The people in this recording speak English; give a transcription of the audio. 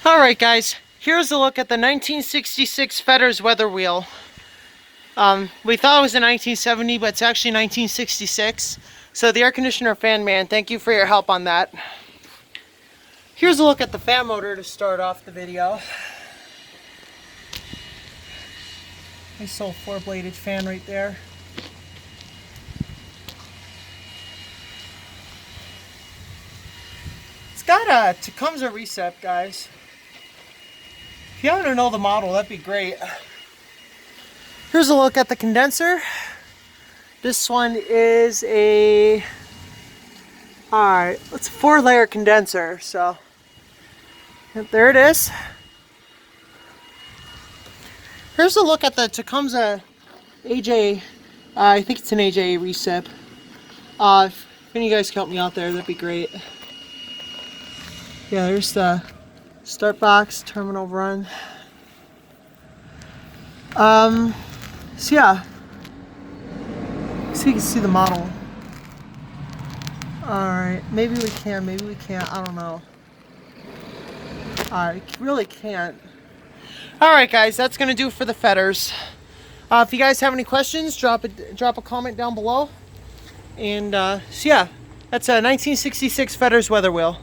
Alright guys, here's a look at the 1966 Fetters weather wheel. We thought it was a 1970, but it's actually 1966. So the air conditioner fan man, thank you for your help on that. Here's a look at the fan motor to start off the video. Nice little four-bladed fan right there. It's got a Tecumseh recep, guys. If you happen to know the model, that'd be great. Here's a look at the condenser. This one is it's a 4-layer condenser, so there it is. Here's a look at the Tecumseh AJ, I think it's an AJ recip. If any of you guys can help me out there, that'd be great. Yeah, there's the start box, terminal run. So yeah, so you can see the model. Alright, maybe we can, maybe we can't, I don't know. I really can't. Alright guys, that's going to do it for the Fetters. If you guys have any questions, drop a comment down below. And so yeah, that's a 1966 Fetters weather wheel.